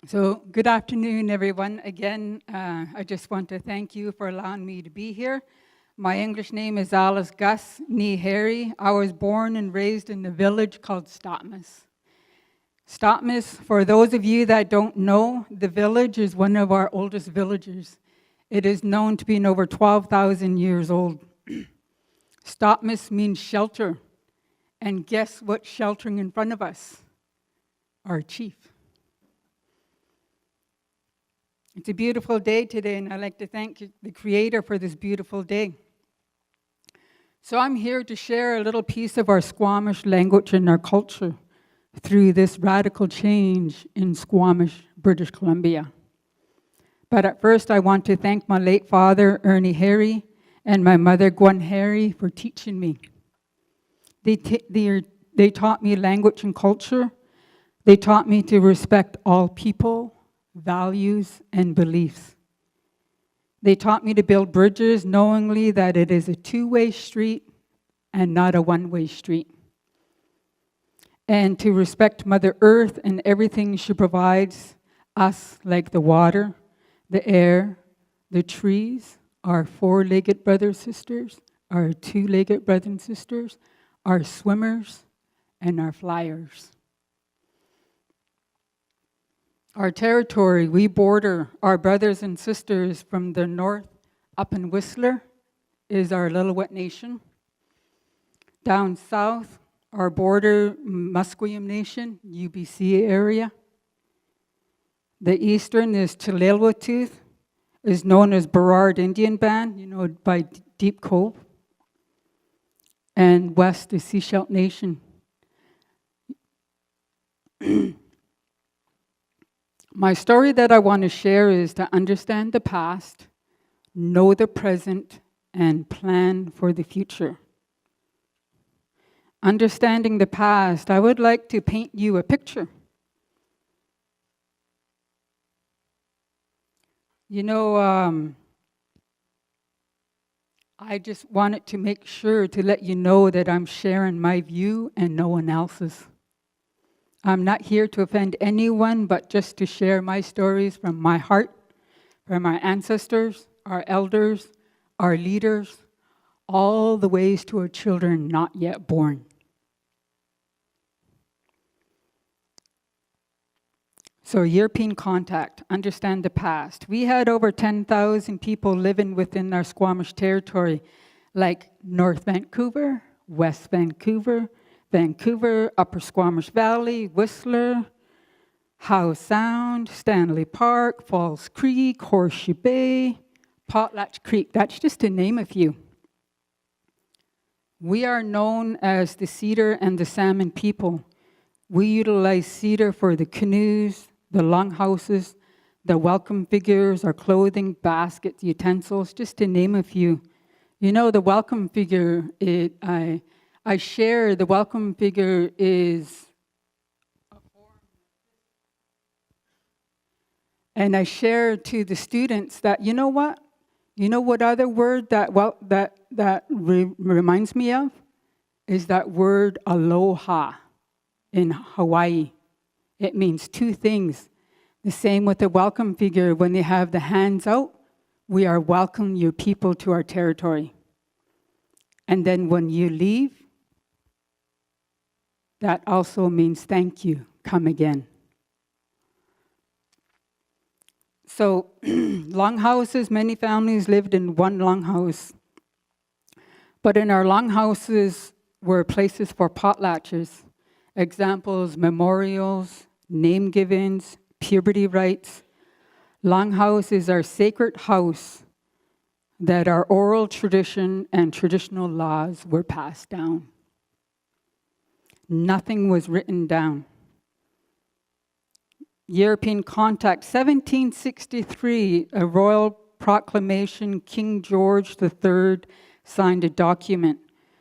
So, good afternoon, everyone. Again, I just want to thank you for allowing me to be here. My English name is Alice Gus Nee Harry. I was born and raised in a village called Squamish. Squamish, for those of you that don't know, the village is one of our oldest villages. It is known to be over 12,000 years old. Squamish means shelter. And guess what's sheltering in front of us? Our chief. It's a beautiful day today, and I'd like to thank the Creator for this beautiful day. So I'm here to share a little piece of our Squamish language and our culture through this radical change in Squamish, British Columbia. But at first, I want to thank my late father, Ernie Harry, and my mother, Gwen Harry, for teaching me. They taught me language and culture. They taught me to respect all people, values, and beliefs. They taught me to build bridges knowingly that it is a two-way street and not a one-way street. And to respect Mother Earth and everything she provides us, like the water, the air, the trees, our four-legged brothers and sisters, our two-legged brothers and sisters, our swimmers, and our flyers. Our territory, we border our brothers and sisters from the north up in Whistler, is our Lillooet Nation. Down south, our border, Musqueam Nation, UBC area. The eastern is Tsawaysia, is known as Burrard Indian Band, by Deep Cove. And west is Sechelt Nation. My story that I want to share is to understand the past, know the present, and plan for the future. Understanding the past, I would like to paint you a picture. I just wanted to make sure to let you know that I'm sharing my view and no one else's. I'm not here to offend anyone, but just to share my stories from my heart, from our ancestors, our elders, our leaders, all the ways to our children not yet born. So European contact, understand the past. We had over 10,000 people living within our Squamish territory, like North Vancouver, West Vancouver, Vancouver, Upper Squamish Valley, Whistler, Howe Sound, Stanley Park, Falls Creek, Horseshoe Bay, Potlatch Creek. That's just to name a few. We are known as the cedar and the salmon people. We utilize cedar for the canoes, the longhouses, the welcome figures, our clothing, baskets, utensils, just to name a few. The welcome figure, I share the welcome figure is a form. And I share to the students that, you know what other word that reminds me of? Is that word aloha in Hawaii. It means two things. The same with the welcome figure. When they have the hands out, we are welcoming your people to our territory. And then when you leave, that also means thank you, come again. So longhouses, many families lived in one longhouse. But in our longhouses were places for potlatches. Examples, memorials, name givings, puberty rites. Longhouse is our sacred house that our oral tradition and traditional laws were passed down. Nothing was written down. European contact, 1763, a royal proclamation, King George III signed a document,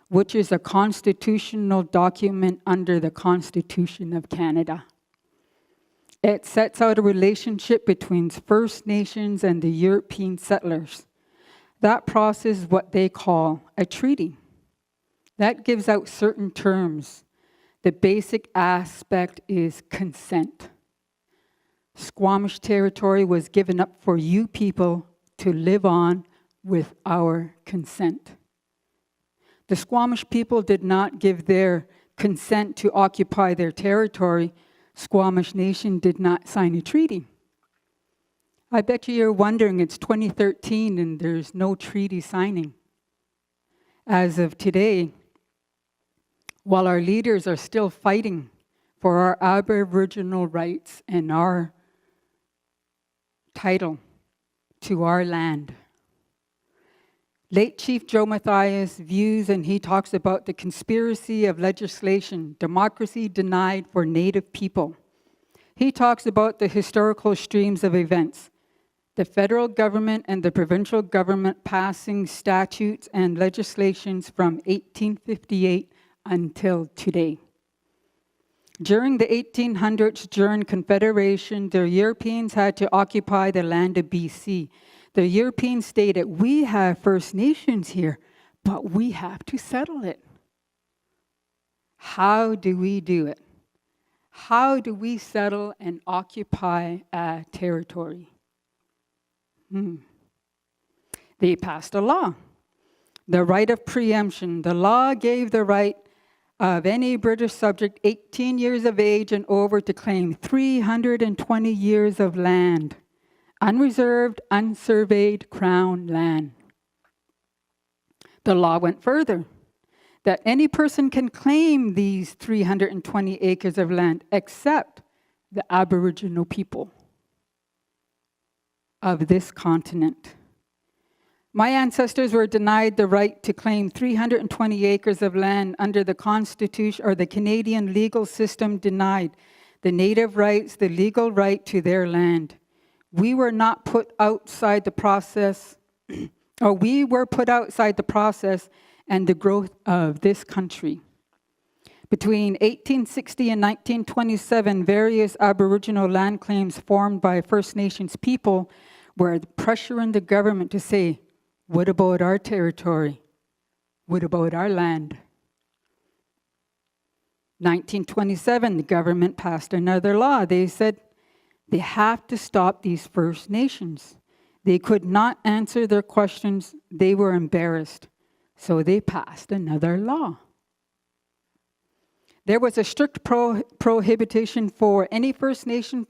which is a constitutional document under the Constitution of Canada. It sets out a relationship between First Nations and the European settlers. That process is what they call a treaty. That gives out certain terms. The basic aspect is consent. Squamish territory was given up for you people to live on with our consent. The Squamish people did not give their consent to occupy their territory. Squamish Nation did not sign a treaty. I bet you're wondering, it's 2013 and there's no treaty signing. As of today, while our leaders are still fighting for our Aboriginal rights and our title to our land. Late Chief Joe Mathias views, and he talks about the conspiracy of legislation, democracy denied for Native people. He talks about the historical streams of events, the federal government and the provincial government passing statutes and legislations from 1858 until today. During the 1800s, during Confederation, the Europeans had to occupy the land of BC. The Europeans stated, we have First Nations here, but we have to settle it. How do we do it? How do we settle and occupy a territory? They passed a law, the right of preemption. The law gave the right of any British subject 18 years of age and over to claim 320 years of land, unreserved, unsurveyed Crown land. The law went further, that any person can claim these 320 acres of land except the Aboriginal people of this continent. My ancestors were denied the right to claim 320 acres of land under the Constitution, or the Canadian legal system denied the native rights, the legal right to their land. We were not put outside the process, or we were put outside the process and the growth of this country. Between 1860 and 1927, various Aboriginal land claims formed by First Nations people were pressuring the government to say, what about our territory? What about our land? 1927, the government passed another law. They said they have to stop these First Nations. They could not answer their questions. They were embarrassed. So they passed another law. There was a strict prohibition for any First Nation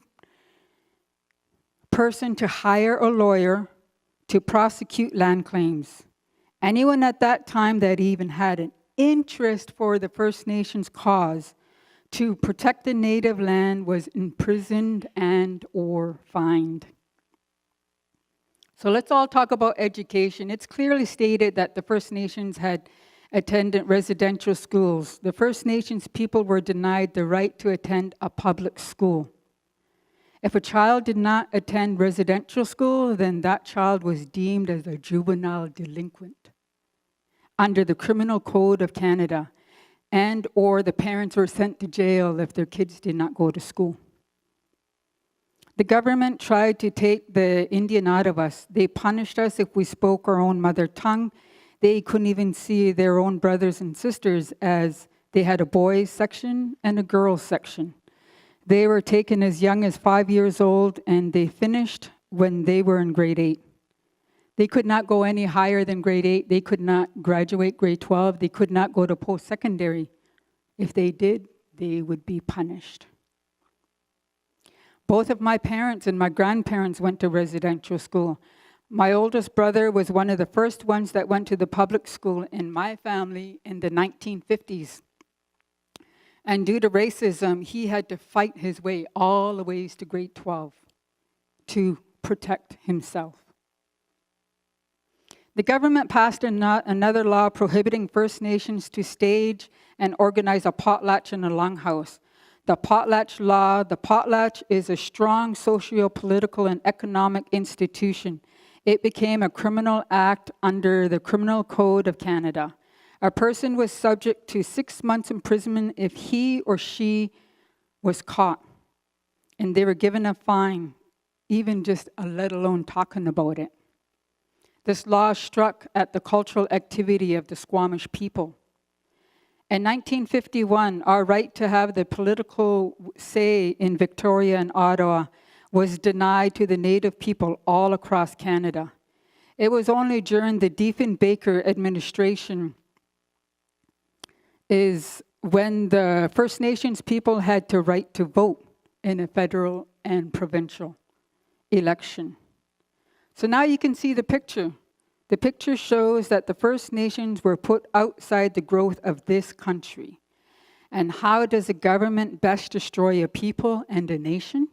person to hire a lawyer to prosecute land claims. Anyone at that time that even had an interest for the First Nations cause to protect the native land was imprisoned and or fined. So let's all talk about education. It's clearly stated that the First Nations had attended residential schools. The First Nations people were denied the right to attend a public school. If a child did not attend residential school, then that child was deemed as a juvenile delinquent under the Criminal Code of Canada, and or the parents were sent to jail if their kids did not go to school. The government tried to take the Indian out of us. They punished us if we spoke our own mother tongue. They couldn't even see their own brothers and sisters, as they had a boys section and a girls section. They were taken as young as 5 years old, and they finished when they were in grade 8. They could not go any higher than grade 8. They could not graduate grade 12. They could not go to post-secondary. If they did, they would be punished. Both of my parents and my grandparents went to residential school. My oldest brother was one of the first ones that went to the public school in my family in the 1950s. And due to racism, he had to fight his way all the ways to grade 12 to protect himself. The government passed another law prohibiting First Nations to stage and organize a potlatch in a longhouse. The potlatch law, the potlatch is a strong socio-political and economic institution. It became a criminal act under the Criminal Code of Canada. A person was subject to 6 months imprisonment if he or she was caught, and they were given a fine, even just let alone talking about it. This law struck at the cultural activity of the Squamish people. In 1951, our right to have the political say in Victoria and Ottawa was denied to the Native people all across Canada. It was only during the Diefenbaker administration is when the First Nations people had the right to vote in a federal and provincial election. So now you can see the picture. The picture shows that the First Nations were put outside the growth of this country. And how does a government best destroy a people and a nation?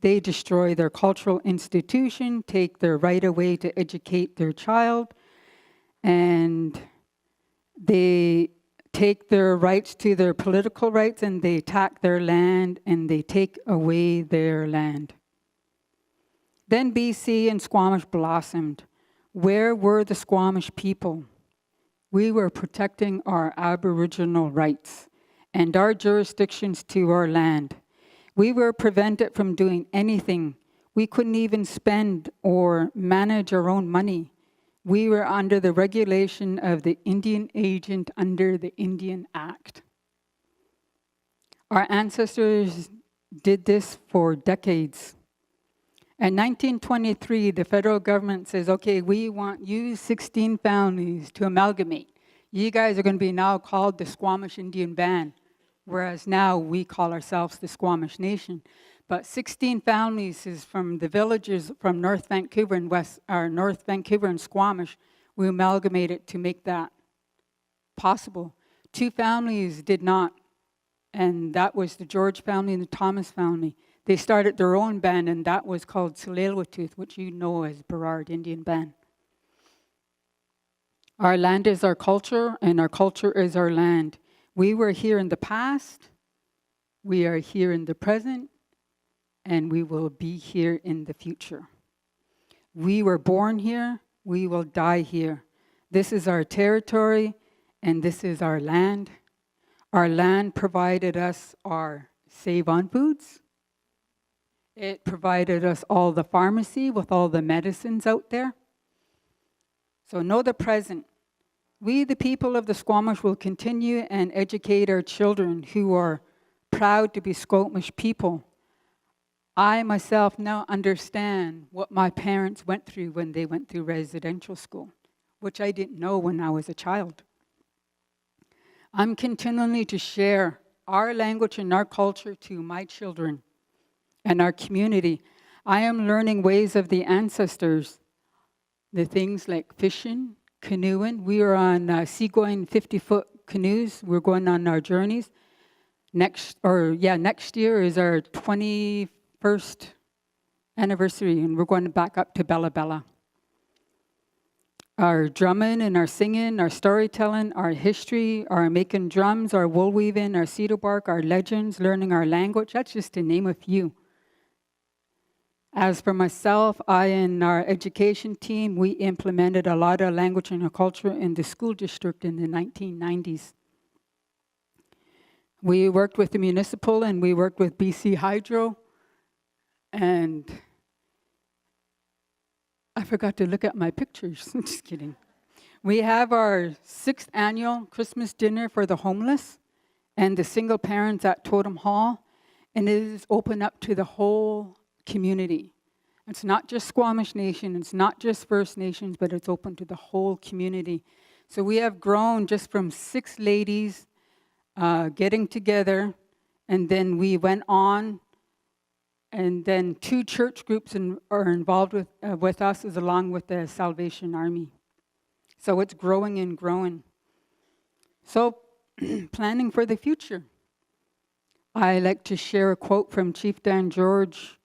They destroy their cultural institution, take their right away to educate their child, and they take their rights to their political rights, and they attack their land, and they take away their land. Then BC and Squamish blossomed. Where were the Squamish people? We were protecting our Aboriginal rights and our jurisdictions to our land. We were prevented from doing anything. We couldn't even spend or manage our own money. We were under the regulation of the Indian agent under the Indian Act. Our ancestors did this for decades. In 1923, the federal government says, okay, we want you 16 families to amalgamate. You guys are going to be now called the Squamish Indian Band, whereas now we call ourselves the Squamish Nation. But 16 families is from the villages from North Vancouver and North Vancouver and Squamish. We amalgamated to make that possible. 2 families did not, and that was the George family and the Thomas family. They started their own band, and that was called Tsawaysia, which you know as Burrard Indian Band. Our land is our culture, and our culture is our land. We were here in the past, we are here in the present, and we will be here in the future. We were born here, we will die here. This is our territory, and this is our land. Our land provided us our save-on foods. It provided us all the pharmacy with all the medicines out there. So know the present. We, the people of the Squamish, will continue and educate our children who are proud to be Squamish people. I myself now understand what my parents went through when they went through residential school, which I didn't know when I was a child. I'm continuing to share our language and our culture to my children and our community. I am learning ways of the ancestors, the things like fishing, canoeing. We are on seagoing 50-foot canoes. We're going on our journeys. Next year is our 21st anniversary, and we're going back up to Bella Bella. Our drumming and our singing, our storytelling, our history, our making drums, our wool weaving, our cedar bark, our legends, learning our language, that's just to name a few. As for myself, I and our education team, we implemented a lot of language and culture in the school district in the 1990s. We worked with the municipal and we worked with BC Hydro, and I forgot to look at my pictures. Just kidding. We have our 6th annual Christmas dinner for the homeless and the single parents at Totem Hall, and it is open up to the whole community. It's not just Squamish Nation, it's not just First Nations, but it's open to the whole community. So we have grown just from 6 ladies getting together, and then we went on, and then 2 church groups are involved with us, as along with the Salvation Army. So it's growing and growing. So planning for the future. I like to share a quote from Chief Dan George.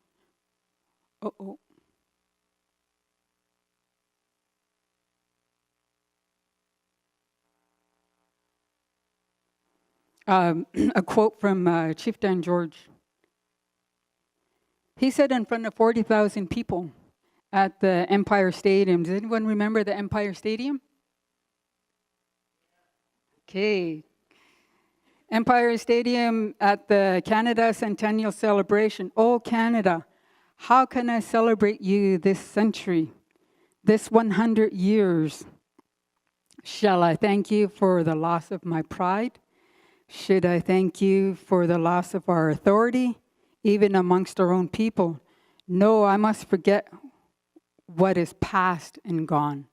A quote from Chief Dan George. He said in front of 40,000 people at the Empire Stadium. Does anyone remember the Empire Stadium? Okay. Empire Stadium at the Canada Centennial Celebration. Oh, Canada, how can I celebrate you this century, this 100 years? Shall I thank you for the loss of my pride? Should I thank you for the loss of our authority? even amongst our own people. No, I must forget what is past and gone.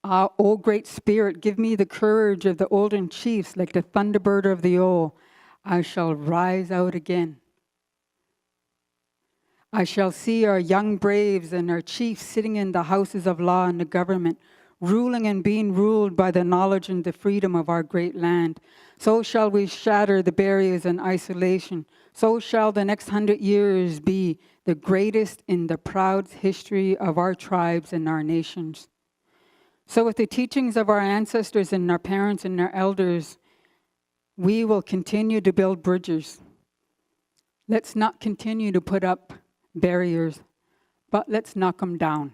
O great Spirit, give me the courage of the olden chiefs, like the thunderbird of the old. I shall rise out again. I shall see our young braves and our chiefs sitting in the houses of law and the government, ruling and being ruled by the knowledge and the freedom of our great land. So shall we shatter the barriers and isolation. So shall the next 100 years be the greatest in the proud history of our tribes and our nations. So with the teachings of our ancestors and our parents and our elders, we will continue to build bridges. Let's not continue to put up barriers, but let's knock them down.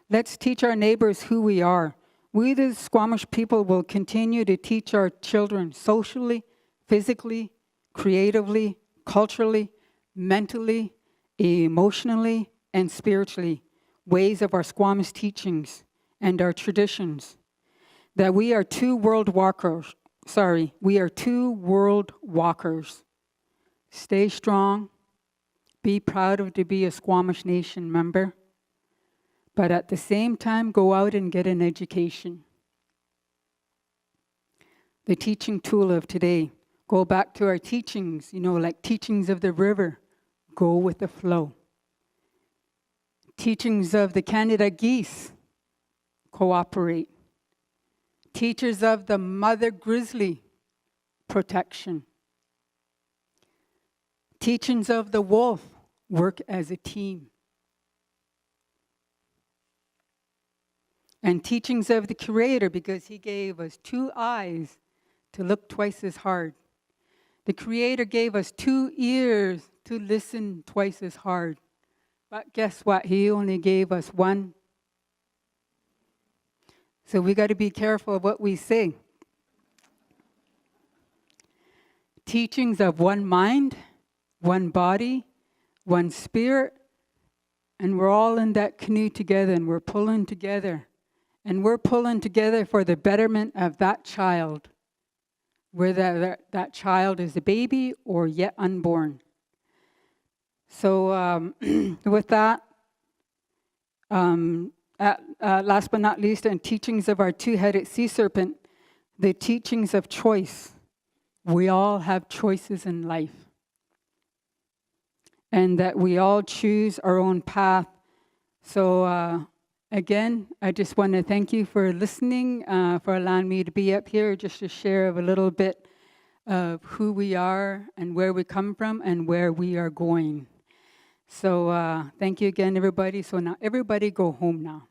Let's teach our neighbors who we are. We, the Squamish people, will continue to teach our children socially, physically, creatively, culturally, mentally, emotionally, and spiritually, ways of our Squamish teachings and our traditions. That we are two world walkers. We are two world walkers. Stay strong. Be proud of to be a Squamish Nation member. But at the same time, go out and get an education. The teaching tool of today. Go back to our teachings, like teachings of the river. Go with the flow. Teachings of the Canada geese. Cooperate. Teachers of the mother grizzly. Protection. Teachings of the wolf. Work as a team. And teachings of the Creator, because He gave us 2 eyes to look twice as hard. The Creator gave us 2 ears to listen twice as hard. But guess what? He only gave us 1. So we got to be careful of what we say. Teachings of 1 mind, 1 body, 1 spirit, and we're all in that canoe together, and we're pulling together. And we're pulling together for the betterment of that child, whether that child is a baby or yet unborn. So with that, last but not least, in teachings of our 2-headed sea serpent, the teachings of choice. We all have choices in life. And that we all choose our own path. So again, I just want to thank you for listening, for allowing me to be up here just to share a little bit of who we are and where we come from and where we are going. So thank you again, everybody. So now everybody go home now.